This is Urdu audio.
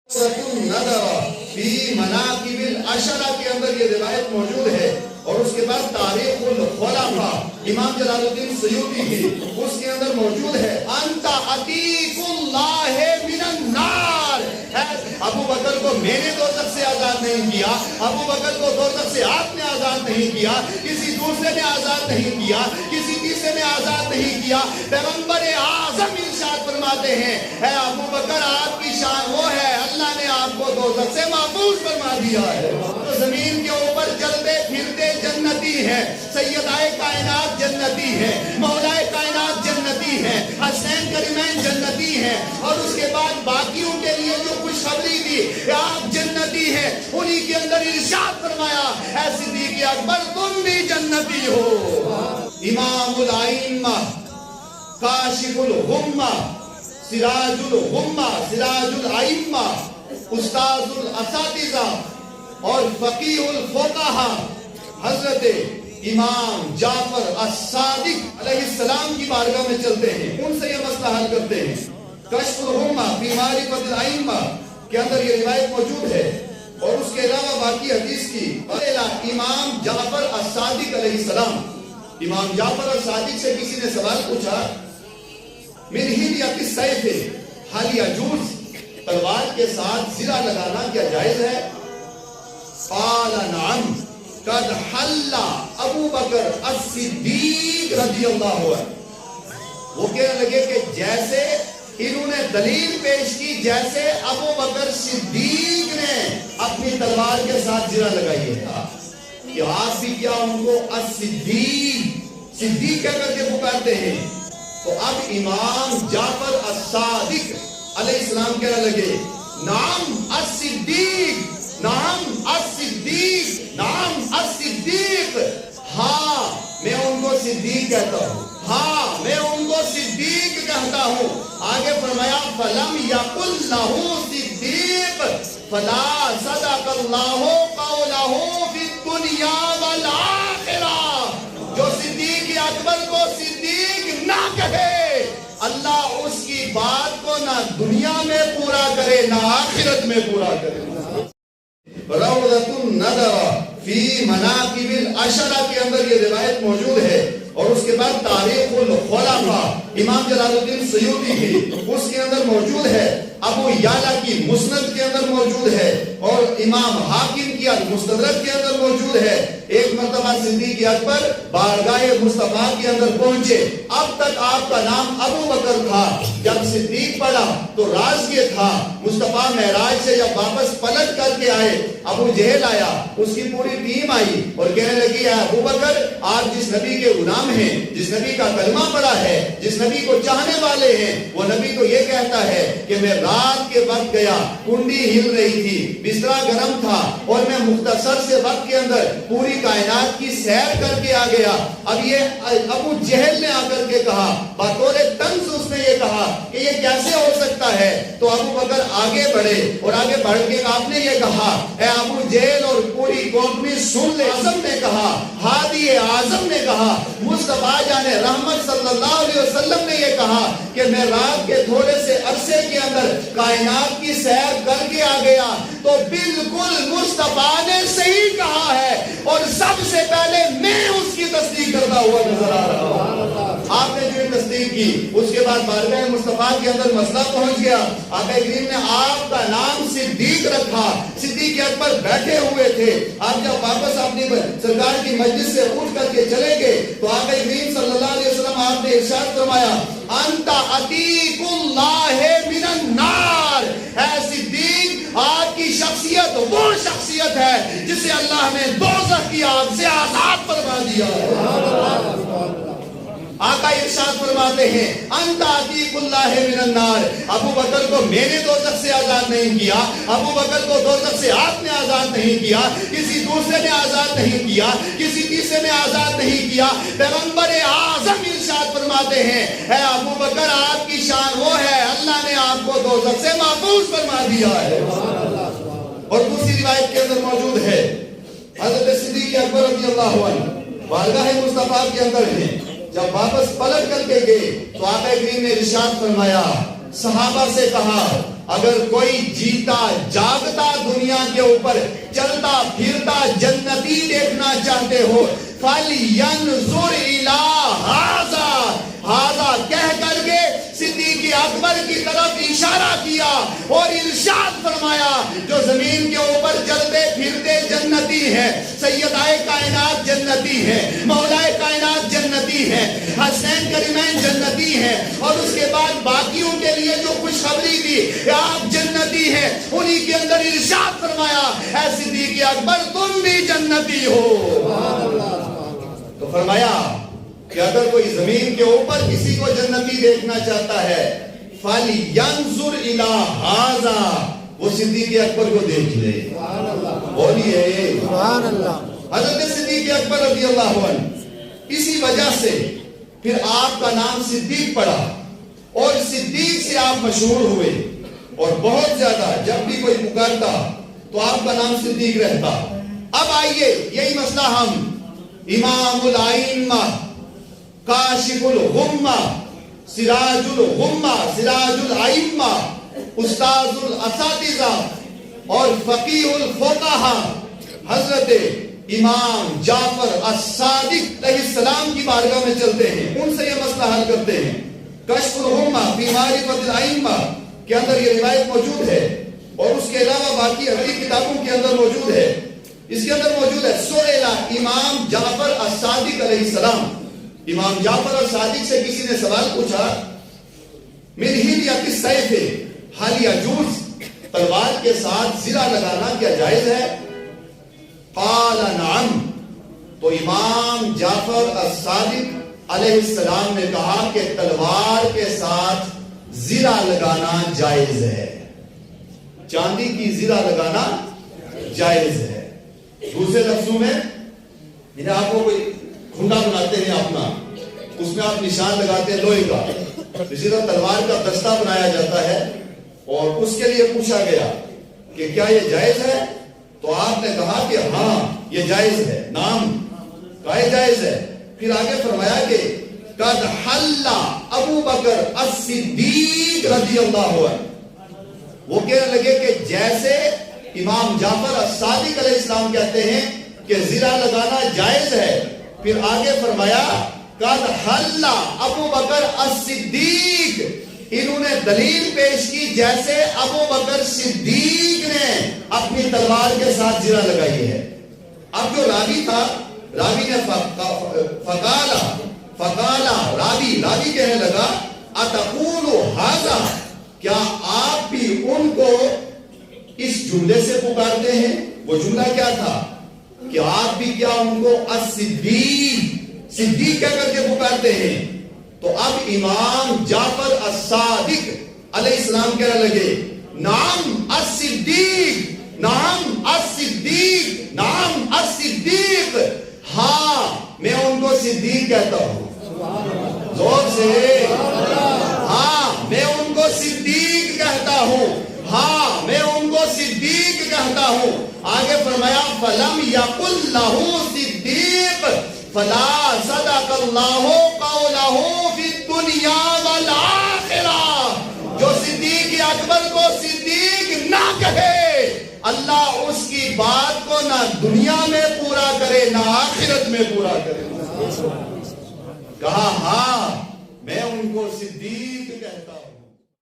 فی مناقب العشرہ کے اندر یہ روایت موجود ہے، اور اس کے بعد تاریخ الخلفاء امام جلال الدین سیوطی کی اس کے اندر موجود ہے انت عتیق اللہ من النار۔ ابو بکر کو میں نے دوزخ سے آزاد نہیں کیا، ابو بکر کو دوزخ سے آپ نے آزاد نہیں کیا، کسی دوسرے نے آزاد نہیں کیا، کسی تیسرے نے آزاد نہیں کیا۔ پیغمبر اعظم ارشاد فرماتے ہیں اے ابو بکر آپ کی شان وہ ہے اللہ نے آپ کو دوزخ سے محفوظ فرما دیا ہے۔ تو زمین کے اوپر چلتے پھرتے جنتی ہے، سیدائے کائنات جنتی ہے، مولائے کائنات جنتی ہے، حسین کریمین جنتی ہے، اور اس کے بعد باقیوں کے لیے جو خوشخبری دی کہ آپ جنتی ہیں انہی کے اندر ارشاد فرمایا اے صدیق اکبر تم بھی جنتی ہو۔ امام الائمہ، کاشف الغمہ، سراج الغمہ، سراج الائمہ، استاذ الاساتذہ اور فقیہ الفقہا حضرت امام جعفر الصادق علیہ السلام کی بارگاہ میں چلتے ہیں، ان سے یہ مسئلہ حل کرتے ہیں۔ کشف الغمہ فی معرفت الائمہ کے اندر یہ روایت موجود ہے، اور اس کے علاوہ باقی حدیث کی امام جعفر الصادق علیہ السلام، امام جعفر الصادق سے کسی نے سوال پوچھا من ہلیۃ السیف ہل یجوز، تلوار کے ساتھ زرہ لگانا کیا جائز ہے؟ قال نعم قد حل ابو بکر الصدیق رضی اللہ عنہ۔ وہ کہنے لگے کہ جیسے انہوں نے دلیل پیش کی جیسے ابو بکر صدیق نے اپنی تلوار کے ساتھ زرہ لگائی تھا، کہ آپ بھی کیا ان کو الصدیق صدیق کہہ کر کے پکارتے ہیں۔ تو اب امام جعفر الصادق علیہ السلام کہنے لگے نعم الصدیق، نعم الصدیق، نعم الصدیق، ہاں میں ان کو صدیق کہتا ہوں، ہاں میں ان کو صدیق کہتا ہوں۔ آگے فرمایا فلم یقل لہ صدیق فلا صدق اللہ قولہ فی الدنیا والآخرہ۔ جو صدیق اکبر کو صدیق نہ کہے اللہ اس کی بات کو نہ دنیا میں پورا کرے نہ آخرت میں پورا کرے۔ روضۃ النظر فی مناقب العشرہ کے اندر یہ روایت موجود ہے، اور اس کے بعد تاریخ الخلفاء امام جلال الدین سیوطی کی اس کے اندر موجود ہے، ابو یعلا کی مسند کے اندر موجود ہے، اور امام حاکم کی المستدرک کے اندر موجود ہے۔ ایک مرتبہ صدیق اکبر بارگاہ مصطفیٰ کے اندر پہنچے، اب تک آپ کا نام ابو بکر تھا، جب صدیق پڑھا تو راز یہ تھا مصطفیٰ معراج سے جب واپس پلٹ کر کے آئے، ابو جہل آیا، اس کی پوری ٹیم آئی اور کہنے لگی اے ابو بکر آپ جس نبی کے غلام ہیں، جس نبی کا کلمہ پڑھا ہے، جس نبی کو چاہنے والے ہیں، وہ نبی تو یہ کہتا ہے کہ میں رات کے وقت گیا، کنڈی ہل رہی تھی، بسترا گرم تھا، اور میں مختصر سے وقت کے اندر پوری کائنات کی سیر کر کے آ گیا۔ اب یہ ابو جہل نے آ کر کے کہا، بطور طنز اس نے یہ کہا کہ یہ کیسے ہو سکتا ہے؟ تو ابو بکر آگے بڑھے، اور آگے بڑھ کے آپ نے یہ کہا اے ابو جہل اور پوری قوم نے سن لے، اعظم نے کہا، ہادی اعظم نے کہا، مصطفیٰ جان رحمت صلی اللہ علیہ وسلم نے یہ کہا کہ میں رات کے تھوڑے سے عرصے کے اندر کائنات کی سیر کر کے آ گیا، تو بالکل مصطفیٰ نے صحیح کہا ہے، اور سب سے پہلے میں اس کی تصدیق کرتا ہوا نظر آ رہا ہوں۔ آپ نے جو تصدیق کی اس کے بعد بارگاہ مصطفیٰ کے اندر مسئلہ پہنچ گیا، آقا کریم نے آپ کا نام صدیق رکھا، صدیق اکبر بیٹھے ہوئے تھے۔ آپ جب واپس اپنی سرکار کی مجلس سے اٹھ کر کے چلے گئے تو آقا کریم صلی اللہ علیہ وسلم آپ نے ارشاد فرمایا انت عتیق اللہ من النار، اے صدیق آپ کی شخصیت وہ شخصیت ہے جسے اللہ نے دوزخ کی آگ سے آزاد فرما دیا ہے۔ آقا ارشاد فرماتے ہیں انت عتیق اللہ من النار، ابو بکر کو میں نے دوزخ سے آزاد نہیں کیا، ابو بکر کو دوزخ سے آپ نے آزاد نہیں کیا، کسی دوسرے نے آزاد نہیں کیا، کسی تیسرے نے آزاد نہیں کیا۔ پیغمبر اعظم ارشاد فرماتے ہیں اے ابو بکر آپ کی شان وہ ہے اللہ نے آپ کو دوزخ سے محفوظ فرما دیا ہے۔ اور دوسری روایت کے اندر موجود ہے حضرت صدیق اکبر رضی اللہ عنہ بارگاہ مصطفیٰ کے اندر ہیں، جب واپس پلٹ کر کے گئے تو آقا کریم نے ارشاد فرمایا، صحابہ سے کہا اگر کوئی جیتا جاگتا دنیا کے اوپر چلتا پھرتا جنتی دیکھنا چاہتے ہو فَلْيَنْظُرْ إِلَىٰ هَٰذَا کہہ کر کے صدیق اکبر کی طرف اشارہ کیا اور ارشاد فرمایا جو زمین کے اوپر چلتے پھرتے جنتی ہے، سیدائے کائنات جنتی ہے، مولائے کائنات جنتی ہے، حسین کریمین جنتی ہے، اور اس کے بعد باقیوں کے لیے جو خوشخبری دی کہ آپ جنتی ہیں انہی کے اندر ارشاد فرمایا اے صدیق اکبر تم بھی جنتی ہو۔ تو فرمایا کہ اگر کوئی زمین کے اوپر کسی کو جنتی دیکھنا چاہتا ہے فَلْيَنْظُرْ إِلَىٰ هَٰذَا وہ صدیق اکبر کو دیکھ لے۔ بولیے سبحان اللہ۔ حضرت صدیق اکبر رضی اللہ عنہ اسی وجہ سے پھر آپ کا نام صدیق پڑا اور صدیق سے آپ مشہور ہوئے، اور بہت زیادہ جب بھی کوئی پکارتا تو آپ کا نام صدیق رہتا۔ اب آئیے یہی مسئلہ ہم امام الائمہ، کاشف الغمہ، سراج الغمہ، سراج الائمہ، استاذ الاساتذہ اور فقیہ الفقہا حضرت امام جعفر الصادق علیہ السلام کی بارگاہ میں چلتے ہیں، ان سے یہ مسئلہ حل کرتے ہیں۔ کشف الغمہ فی معرفت الائمہ کے اندر یہ روایت موجود ہے، اور اس کے علاوہ باقی اگلی کتابوں کے اندر موجود ہے۔ اس کے اندر موجود ہے سئل امام جعفر الصادق علیہ السلام، امام جعفر الصادق سے کسی نے سوال پوچھا من ہلیۃ السیف هل یجوز، تلوار کے ساتھ زرہ لگانا کیا جائز ہے؟ قال نعم، تو امام جعفر الصادق علیہ السلام نے کہا کہ تلوار کے ساتھ زرہ لگانا جائز ہے، چاندی کی زرہ لگانا جائز ہے۔ دوسرے لفظوں میں انہیں آپ کو کوئی کھنڈا بناتے ہیں اپنا، اس میں آپ نشان لگاتے ہیں لوہے کا، اسی طرح تلوار کا دستہ بنایا جاتا ہے، اور اس کے لیے پوچھا گیا کہ کیا یہ جائز ہے؟ تو آپ نے کہا کہ ہاں یہ جائز ہے، نام کہا جائز ہے۔ پھر آگے فرمایا کہ قد حل ابو بکر الصدیق رضی اللہ عنہ، وہ کہنے لگے کہ جیسے امام جعفر الصادق علیہ السلام کہتے ہیں کہ زرہ لگانا جائز ہے، پھر آگے فرمایا قد حل ابو بکر الصدیق، انہوں نے دلیل پیش کی جیسے ابو بکر صدیق نے اپنی تلوار کے ساتھ زرہ لگائی ہے۔ اب جو راوی تھا، راوی نے فقالا راوی کہنے لگا اتقول ھذا، کیا آپ بھی ان کو اس جملے سے پکارتے ہیں؟ وہ جملہ کیا تھا کہ آپ بھی کیا ان کو الصدیق، صدیق کہہ کر کے پکارتے ہیں؟ تو اب امام جعفر الصادق علیہ السلام کہنے لگے نعم الصدیق، نعم الصدیق، نعم الصدیق، ہاں میں ان کو صدیق کہتا ہوں، زور سے، ہاں میں ان کو صدیق کہتا ہوں، ہاں میں ان کو صدیق کہتا ہوں۔ آگے فرمایا فَلَمْ يَقُلْ لَهُ صِدِّيقٌ فَلَا صَدَقَ اللَّهُ قَوْلَهُ فِي الدُّنْيَا وَالْآخِرَةِ، جو صدیق اکبر کو صدیق نہ کہے اللہ اس کی بات کو نہ دنیا میں پورا کرے نہ آخرت میں پورا کرے۔ کہا ہاں میں ان کو صدیق کہتا ہوں۔